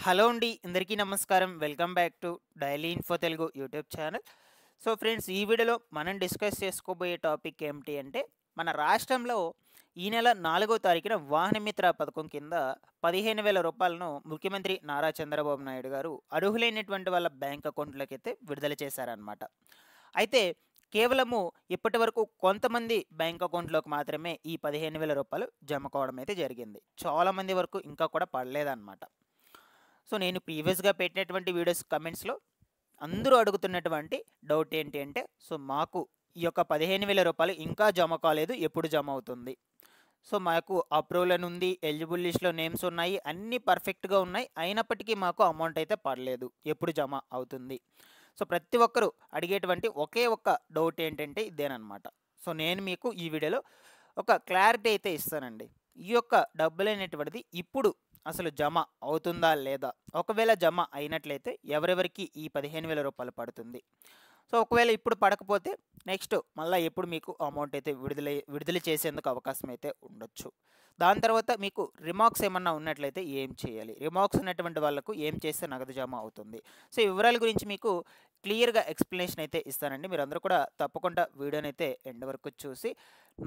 Hello అండి. అందరికీ నమస్కారం. Welcome back to daily info Telugu YouTube channel. So friends, ఈ వీడియోలో మనం డిస్కస్ చేసుకోబోయే టాపిక్ ఏమిటి అంటే, మన రాష్ట్రంలో ఈ నెల 4వ తారీఖున వాహన మిత్ర పథకం కింద 15,000 రూపాయలను ముఖ్యమంత్రి నారా చంద్రబాబు నాయుడు గారు అర్హులైనటువంటి వాళ్ళ బ్యాంక్ అకౌంట్లకైతే విడుదల చేశారనమాట. అయితే కేవలము ఇప్పటి వరకు కొంతమంది బ్యాంక్ అకౌంట్లోకి మాత్రమే ఈ 15,000 రూపాయలు జమ కావడం అయితే జరిగింది. చాలామంది వరకు ఇంకా కూడా పడలేదన్నమాట. సో నేను ప్రీవియస్గా పెట్టినటువంటి వీడియోస్ కమెంట్స్లో అందరూ అడుగుతున్నటువంటి డౌట్ ఏంటి అంటే, సో మాకు ఈ యొక్క 15,000 రూపాయలు ఇంకా జమ కాలేదు, ఎప్పుడు జమ అవుతుంది? సో మాకు అప్రూవల్ అని ఉంది, ఎలిజిబుల్ లిస్ట్లో నేమ్స్ ఉన్నాయి, అన్నీ పర్ఫెక్ట్గా ఉన్నాయి, అయినప్పటికీ మాకు అమౌంట్ అయితే పడలేదు, ఎప్పుడు జమ అవుతుంది? సో ప్రతి ఒక్కరూ అడిగేటువంటి ఒకే ఒక్క డౌట్ ఏంటంటే ఇదేనమాట. సో నేను మీకు ఈ వీడియోలో ఒక క్లారిటీ అయితే ఇస్తానండి. ఈ యొక్క డబ్బులు అనేటువంటిది ఇప్పుడు అసలు జమ అవుతుందా లేదా? ఒకవేళ జమ అయినట్లయితే ఎవరెవరికి ఈ 15,000 రూపాయలు పడుతుంది? సో ఒకవేళ ఇప్పుడు పడకపోతే నెక్స్ట్ మళ్ళీ ఎప్పుడు మీకు అమౌంట్ అయితే విడుదల చేసేందుకు అవకాశం అయితే ఉండొచ్చు. దాని తర్వాత మీకు రిమార్క్స్ ఏమన్నా ఉన్నట్లయితే ఏం చేయాలి? రిమార్క్స్ ఉన్నటువంటి వాళ్ళకు ఏం చేస్తే నగదు జమ అవుతుంది? సో ఈ వివరాల గురించి మీకు క్లియర్గా ఎక్స్ప్లెనేషన్ అయితే ఇస్తానండి. మీరందరూ కూడా తప్పకుండా వీడియోని అయితే ఎండ్ వరకు చూసి,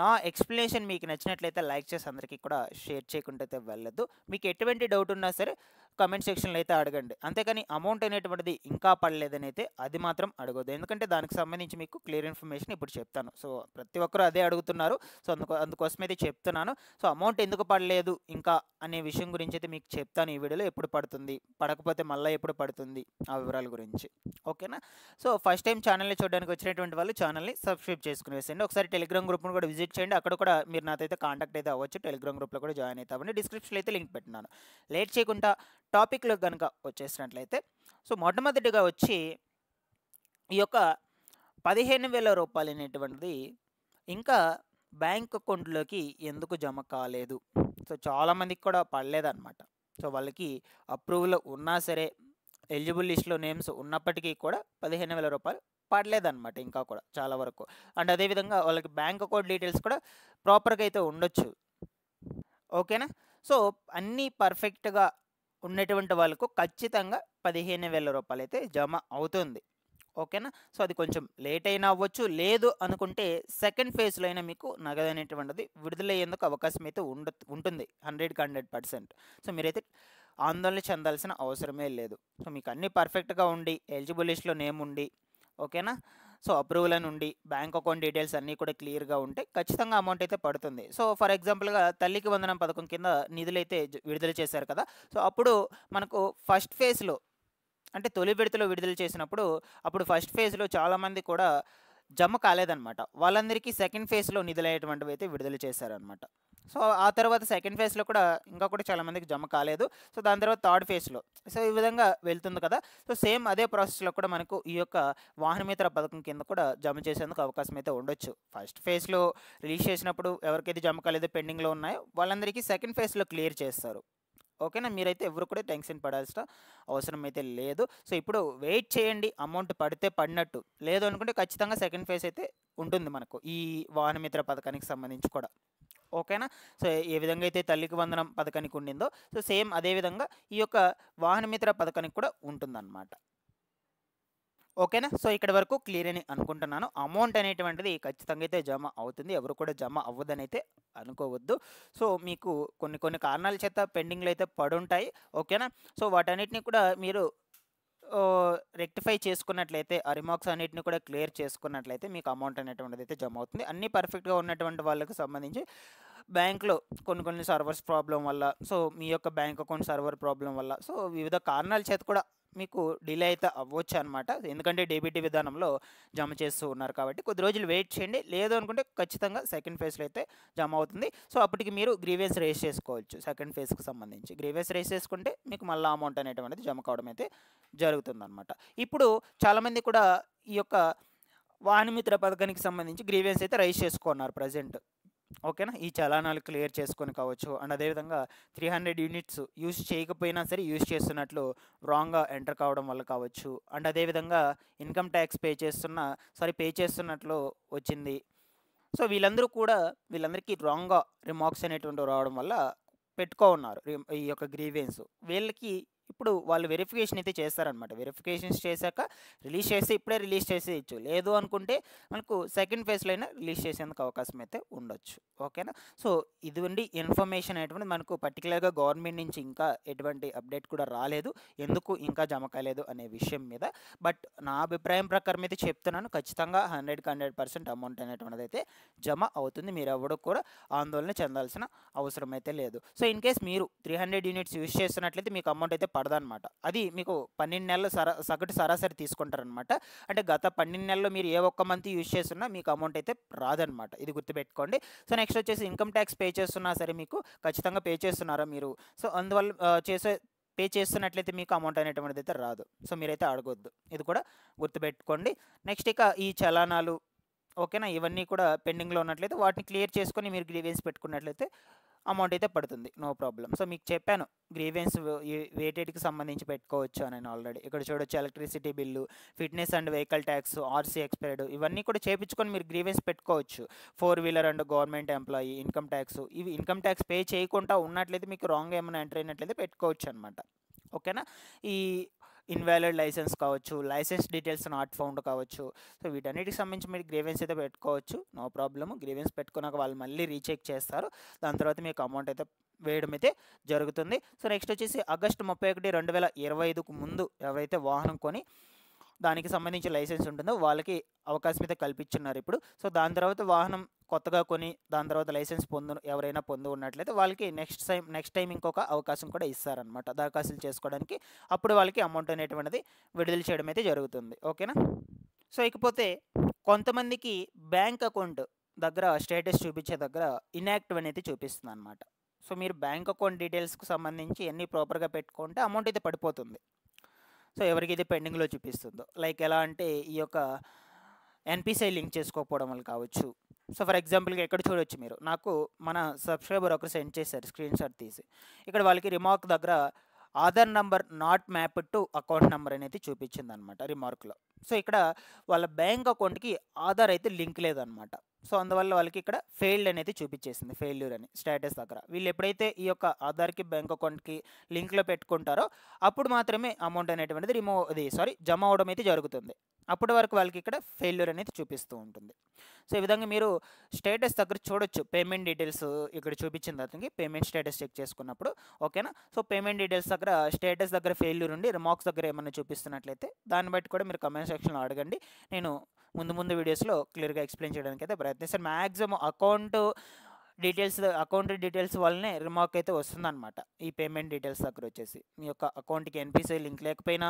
నా ఎక్స్ప్లెనేషన్ మీకు నచ్చినట్లయితే లైక్ చేసి అందరికీ కూడా షేర్ చేయకుండా అయితే వెళ్ళొద్దు. మీకు ఎటువంటి డౌట్ ఉన్నా సరే కమెంట్ సెక్షన్లో అయితే అడగండి. అంతేకాని అమౌంట్ అనేటువంటిది ఇంకా పడలేదని అయితే అది మాత్రం అడగొద్దు. ఎందుకంటే దానికి సంబంధించి మీకు క్లియర్ ఇన్ఫర్మేషన్ ఇప్పుడు చెప్తాను. సో ప్రతి ఒక్కరూ అదే అడుగుతున్నారు. సో అందుకోసం అయితే చెప్తున్నాను. సో అమౌంట్ ఎందుకు పడలేదు ఇంకా అనే విషయం గురించి అయితే మీకు చెప్తాను ఈ వీడియోలో. ఎప్పుడు పడుతుంది, పడకపోతే మళ్ళీ ఎప్పుడు పడుతుంది, ఆ వివరాల గురించి. ఓకేనా? సో ఫస్ట్ టైం ఛానల్ని చూడడానికి వచ్చినటువంటి వాళ్ళు ఛానల్ని సబ్స్క్రైబ్ చేసుకుని వేసేయండి. ఒకసారి టెలిగ్రామ్ గ్రూప్ను కూడా విజిట్ చేయండి. అక్కడ కూడా మీరు నాతో అయితే కాంటాక్ట్ అయితే అవ్వచ్చు. టెలిగ్రామ్ గ్రూప్లో కూడా జాయిన్ అవుతామని డిస్క్రిప్షన్లో అయితే లింక్ పెట్టినాను. లేట్ చేయకుండా టాపిక్లో కనుక వచ్చేసినట్లయితే, సో మొట్టమొదటిగా వచ్చి ఈ యొక్క 15,000 రూపాయలు అనేటువంటిది ఇంకా బ్యాంక్ అకౌంట్లోకి ఎందుకు జమ కాలేదు? సో చాలామందికి కూడా పడలేదన్నమాట. సో వాళ్ళకి అప్రూవల్ ఉన్నా సరే, ఎలిజిబుల్ లిస్ట్లో నేమ్స్ ఉన్నప్పటికీ కూడా 15,000 రూపాయలు పడలేదన్నమాట ఇంకా కూడా చాలా వరకు. అండ్ అదేవిధంగా వాళ్ళకి బ్యాంక్ అకౌంట్ డీటెయిల్స్ కూడా ప్రాపర్గా అయితే ఉండొచ్చు. ఓకేనా? సో అన్నీ పర్ఫెక్ట్గా ఉన్నటువంటి వాళ్ళకు ఖచ్చితంగా 15,000 రూపాయలు అయితే జమ అవుతుంది. ఓకేనా? సో అది కొంచెం లేట్ అయినా అవ్వచ్చు. లేదు అనుకుంటే సెకండ్ ఫేజ్లో అయినా మీకు నగదు అనేటువంటిది విడుదలయ్యేందుకు అవకాశం అయితే ఉంటుంది 100కి 100%. సో మీరైతే ఆందోళన చెందాల్సిన అవసరమే లేదు. సో మీకు అన్నీ పర్ఫెక్ట్గా ఉండి, ఎలిజిబుల్ లిస్ట్లో నేమ్ ఉండి, ఓకేనా, సో అప్రూవల్ అని ఉండి, బ్యాంక్ అకౌంట్ డీటెయిల్స్ అన్నీ కూడా క్లియర్గా ఉంటే ఖచ్చితంగా అమౌంట్ అయితే పడుతుంది. సో ఫర్ ఎగ్జాంపుల్గా తల్లికి వందనం పథకం కింద నిధులైతే విడుదల చేశారు కదా. సో అప్పుడు మనకు ఫస్ట్ ఫేజ్లో, అంటే తొలి విడతలో విడుదల చేసినప్పుడు అప్పుడు ఫస్ట్ ఫేజ్లో చాలామంది కూడా జమ కాలేదన్నమాట. వాళ్ళందరికీ సెకండ్ ఫేజ్లో నిధులైనటువంటివి అయితే విడుదల చేశారనమాట. సో ఆ తర్వాత సెకండ్ ఫేజ్లో కూడా ఇంకా కూడా చాలామందికి జమ కాలేదు. సో దాని తర్వాత థర్డ్ ఫేజ్లో, సో ఈ విధంగా వెళ్తుంది కదా. సో సేమ్ అదే ప్రాసెస్లో కూడా మనకు ఈ యొక్క వాహన మిత్ర పథకం కింద కూడా జమ చేసేందుకు అవకాశం అయితే ఉండొచ్చు. ఫస్ట్ ఫేజ్లో రిలీజ్ చేసినప్పుడు ఎవరికైతే జమ కాలేదో, పెండింగ్లో ఉన్నాయో వాళ్ళందరికీ సెకండ్ ఫేజ్లో క్లియర్ చేస్తారు. ఓకేనా? మీరైతే ఎవరు కూడా టెన్షన్ పడాల్సిన అవసరం అయితే లేదు. సో ఇప్పుడు వెయిట్ చేయండి, అమౌంట్ పడితే పడినట్టు, లేదు అనుకుంటే ఖచ్చితంగా సెకండ్ ఫేజ్ అయితే ఉంటుంది మనకు ఈ వాహన మిత్ర పథకానికి సంబంధించి కూడా. ఓకేనా? సో ఏ విధంగా అయితే తల్లికి వందనం పథకానికి ఉండిందో, సో సేమ్ అదేవిధంగా ఈ యొక్క వాహన మిత్ర పథకానికి కూడా ఉంటుందన్నమాట. ఓకేనా? సో ఇక్కడ వరకు క్లియర్ అని అనుకుంటున్నాను. అమౌంట్ అనేటువంటిది ఖచ్చితంగా అయితే జమ అవుతుంది. ఎవరు కూడా జమ అవ్వదని అయితే అనుకోవద్దు. సో మీకు కొన్ని కారణాల చేత పెండింగ్లో అయితే పడుంటాయి. ఓకేనా? సో వాటన్నిటిని కూడా మీరు రెక్టిఫై చేసుకున్నట్లయితే, ఆ రిమార్క్స్ అన్నిటిని కూడా క్లియర్ చేసుకున్నట్లయితే మీకు అమౌంట్ అనేటువంటిది అయితే జమ అవుతుంది. అన్నీ పర్ఫెక్ట్గా ఉన్నటువంటి వాళ్ళకి సంబంధించి బ్యాంక్లో కొన్ని సర్వర్స్ ప్రాబ్లం వల్ల, సో మీ యొక్క బ్యాంక్ అకౌంట్ సర్వర్ ప్రాబ్లం వల్ల, సో వివిధ కారణాల చేత కూడా మీకు డిలే అయితే అవ్వచ్చు అనమాట. ఎందుకంటే డీబీటీ విధానంలో జమ చేస్తూ ఉన్నారు కాబట్టి కొద్ది రోజులు వెయిట్ చేయండి. లేదు అనుకుంటే ఖచ్చితంగా సెకండ్ ఫేజ్లో అయితే జమ అవుతుంది. సో అప్పటికి మీరు గ్రీవెన్స్ రేస్ చేసుకోవచ్చు. సెకండ్ ఫేజ్కి సంబంధించి గ్రీవెన్స్ రేస్ చేసుకుంటే మీకు మళ్ళీ అమౌంట్ అనేటువంటిది జమ కావడం అయితే జరుగుతుందన్నమాట. ఇప్పుడు చాలామంది కూడా ఈ యొక్క వాహన మిత్ర పథకానికి సంబంధించి గ్రీవెన్స్ అయితే రైజ్ చేసుకున్నారు ప్రజెంట్. ఓకేనా? ఈ చలానాలు క్లియర్ చేసుకొని కావచ్చు. అండ్ అదేవిధంగా 300 యూనిట్స్ యూజ్ చేయకపోయినా సరే యూజ్ చేస్తున్నట్లు రాంగ్గా ఎంటర్ కావడం వల్ల కావచ్చు. అండ్ అదేవిధంగా ఇన్కమ్ ట్యాక్స్ పే చేస్తున్నట్లు వచ్చింది. సో వీళ్ళందరికీ రాంగ్గా రిమార్క్స్ అనేటువంటివి రావడం వల్ల పెట్టుకో ఉన్నారు ఈ యొక్క గ్రీవెన్స్. వీళ్ళకి ఇప్పుడు వాళ్ళు వెరిఫికేషన్ అయితే చేస్తారనమాట. వెరిఫికేషన్స్ చేశాక రిలీజ్ చేస్తే ఇప్పుడే రిలీజ్ చేసేయచ్చు. లేదు అనుకుంటే మనకు సెకండ్ ఫేజ్లో అయినా రిలీజ్ చేసేందుకు అవకాశం అయితే ఉండొచ్చు. ఓకేనా. సో ఇటువంటి ఇన్ఫర్మేషన్ అనేటువంటిది మనకు పర్టికులర్గా గవర్నమెంట్ నుంచి ఇంకా ఎటువంటి అప్డేట్ కూడా రాలేదు, ఎందుకు ఇంకా జమ కాలేదు అనే విషయం మీద. బట్ నా అభిప్రాయం ప్రకారం అయితే చెప్తున్నాను, ఖచ్చితంగా 100% అమౌంట్ అనేటువంటిది అయితే జమ అవుతుంది. మీరు ఎవరు కూడా ఆందోళన చెందాల్సిన అవసరం అయితే లేదు. సో ఇన్ కేస్ మీరు 300 యూనిట్స్ యూజ్ చేస్తున్నట్లయితే మీకు అమౌంట్ అయితే పడదనమాట. అది మీకు 12 నెలలు సగటు సరాసరి తీసుకుంటారనమాట. అంటే గత 12 నెలల్లో మీరు ఏ ఒక్క మంత్ యూజ్ చేస్తున్నా మీకు అమౌంట్ అయితే రాదనమాట. ఇది గుర్తుపెట్టుకోండి. సో నెక్స్ట్ వచ్చేసి ఇన్కమ్ ట్యాక్స్ పే చేస్తున్నా సరే మీకు ఖచ్చితంగా పే చేస్తున్నారా మీరు, సో అందువల్ల పే చేస్తున్నట్లయితే మీకు అమౌంట్ అనేటువంటిది అయితే రాదు. సో మీరైతే అడగొద్దు, ఇది కూడా గుర్తుపెట్టుకోండి. నెక్స్ట్ ఇక ఈ చలానాలు ఓకేనా, ఇవన్నీ కూడా పెండింగ్లో ఉన్నట్లయితే వాటిని క్లియర్ చేసుకొని మీరు గ్రీవెన్స్ పెట్టుకున్నట్లయితే అమౌంట్ అయితే పడుతుంది, నో ప్రాబ్లం. సో మీకు చెప్పాను గ్రీవెన్స్ వేటేటికి సంబంధించి పెట్టుకోవచ్చు అని ఆల్రెడీ. ఇక్కడ చూడొచ్చు electricity bill, fitness and vehicle tax, RC expired, ఇవన్నీ కూడా చేయించుకొని మీరు గ్రీవెన్స్ పెట్టుకోవచ్చు. 4 wheeler and government employee, income tax, ఇవి ఇన్కమ్ ట్యాక్స్ పే చేయకుండా ఉన్నట్లయితే మీకు రాంగ్ ఏమైనా ఎంటర్ అయినట్లయితే పెట్టుకోవచ్చు అనమాట. ఓకేనా. ఈ ఇన్వాలిడ్ లైసెన్స్ కావచ్చు, లైసెన్స్ డీటెయిల్స్ నాట్ ఫౌండ్ కావచ్చు, సో వీటన్నిటికి సంబంధించి మీరు గ్రీవెన్స్ అయితే పెట్టుకోవచ్చు, నో ప్రాబ్లమ్. గ్రీవెన్స్ పెట్టుకున్నాక వాళ్ళు మళ్ళీ రీచెక్ చేస్తారు, దాని తర్వాత మీకు అమౌంట్ అయితే వేయడం అయితే జరుగుతుంది. సో నెక్స్ట్ వచ్చేసి ఆగస్టు 31, 2025కు ముందు ఎవరైతే వాహనం కొని దానికి సంబంధించి లైసెన్స్ ఉంటుందో వాళ్ళకి అవకాశం అయితే కల్పించున్నారు ఇప్పుడు. సో దాని తర్వాత వాహనం కొత్తగా కొని దాని తర్వాత లైసెన్స్ ఎవరైనా పొంది ఉన్నట్లయితే వాళ్ళకి నెక్స్ట్ టైం ఇంకొక అవకాశం కూడా ఇస్తారనమాట దరఖాస్తులు చేసుకోవడానికి. అప్పుడు వాళ్ళకి అమౌంట్ అనేటువంటిది విడుదల చేయడం అయితే జరుగుతుంది. ఓకేనా. సో ఇకపోతే కొంతమందికి బ్యాంక్ అకౌంట్ దగ్గర స్టేటస్ చూపించే దగ్గర ఇన్యాక్టివ్ అనేది చూపిస్తుంది అనమాట. సో మీరు బ్యాంక్ అకౌంట్ డీటెయిల్స్కి సంబంధించి అన్నీ ప్రాపర్గా పెట్టుకుంటే అమౌంట్ అయితే పడిపోతుంది. సో ఎవరికైతే పెండింగ్లో చూపిస్తుందో, లైక్ ఎలా అంటే ఈ యొక్క ఎన్పిసిఐ లింక్ చేసుకోకపోవడం వల్ల కావచ్చు. సో ఫర్ ఎగ్జాంపుల్గా ఎక్కడ చూడొచ్చు మీరు, నాకు మన సబ్స్క్రైబర్ ఒకరు సెండ్ చేశారు స్క్రీన్ షాట్ తీసి. ఇక్కడ వాళ్ళకి రిమార్క్ దగ్గర Aadhaar number not map to account number అనేది చూపించింది అనమాట రిమార్క్లో. సో ఇక్కడ వాళ్ళ బ్యాంక్ అకౌంట్కి ఆధార్ అయితే లింక్ లేదనమాట. సో అందువల్ల వాళ్ళకి ఇక్కడ ఫెయిల్డ్ అనేది చూపించేసింది, ఫెయిల్యూర్ అని స్టేటస్ దగ్గర. వీళ్ళు ఎప్పుడైతే ఈ యొక్క ఆధార్కి బ్యాంక్ అకౌంట్కి లింక్లో పెట్టుకుంటారో అప్పుడు మాత్రమే అమౌంట్ అనేటువంటిది జమ అవడం అయితే జరుగుతుంది. అప్పటి వరకు వాళ్ళకి ఇక్కడ ఫెయిల్యూర్ అనేది చూపిస్తూ ఉంటుంది. సో ఈ విధంగా మీరు స్టేటస్ దగ్గర చూడొచ్చు, పేమెంట్ డీటెయిల్స్ ఇక్కడ చూపించింది అతనికి పేమెంట్ స్టేటస్ చెక్ చేసుకున్నప్పుడు. ఓకేనా. సో పేమెంట్ డీటెయిల్స్ దగ్గర స్టేటస్ దగ్గర ఫెయిల్యూర్ ఉండి రిమార్క్స్ దగ్గర ఏమన్నా చూపిస్తున్నట్లయితే దాన్ని బట్టి కూడా మీరు కమెంట్ సెక్షన్లో అడగండి. నేను ముందు వీడియోస్లో క్లియర్గా ఎక్స్ప్లెయిన్ చేయడానికి అయితే ప్రయత్నిస్తాను. మ్యాక్సిమం అకౌంట్ డీటెయిల్స్ వల్లనే రిమార్క్ అయితే వస్తుందన్నమాట. ఈ పేమెంట్ డీటెయిల్స్ దగ్గర వచ్చేసి మీ యొక్క అకౌంట్కి ఎన్పిసిఐ లింక్ లేకపోయినా,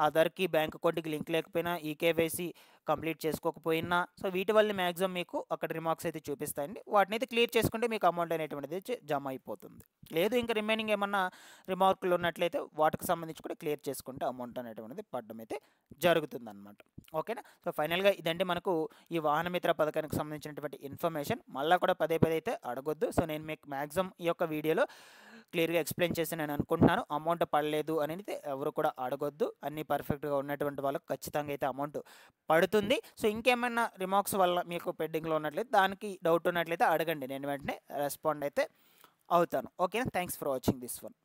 ఆధార్కి బ్యాంక్ అకౌంట్కి లింక్ లేకపోయినా, ఈకేవైసీ కంప్లీట్ చేసుకోకపోయినా, సో వీటి వల్ల మ్యాక్సిమం మీకు అక్కడ రిమార్క్స్ అయితే చూపిస్తాయండి. వాటిని అయితే క్లియర్ చేసుకుంటే మీకు అమౌంట్ అనేటువంటిది జమ అయిపోతుంది. లేదు ఇంకా రిమైనింగ్ ఏమన్నా రిమార్కులు ఉన్నట్లయితే వాటికి సంబంధించి కూడా క్లియర్ చేసుకుంటే అమౌంట్ అనేటువంటిది పడడం అయితే జరుగుతుంది అనమాట. ఓకేనా. సో ఫైనల్గా ఇదంటే మనకు ఈ వాహన మిత్ర పథకానికి సంబంధించినటువంటి ఇన్ఫర్మేషన్. మళ్ళీ కూడా పదే అయితే అడగొద్దు. సో నేను మీకు మ్యాక్సిమం ఈ యొక్క వీడియోలో క్లియర్గా ఎక్స్ప్లెయిన్ చేసి నేను అనుకుంటున్నాను. అమౌంట్ పడలేదు అనేది ఎవరు కూడా అడగొద్దు. అన్నీ పర్ఫెక్ట్గా ఉన్నటువంటి వాళ్ళకు ఖచ్చితంగా అయితే అమౌంట్ పడుతుంది. సో ఇంకేమైనా రిమార్క్స్ వల్ల మీకు పెండింగ్లో ఉన్నట్లయితే, దానికి డౌట్ ఉన్నట్లయితే అడగండి, నేను వెంటనే రెస్పాండ్ అయితే అవుతాను. ఓకేనా. Thanks for watching this one.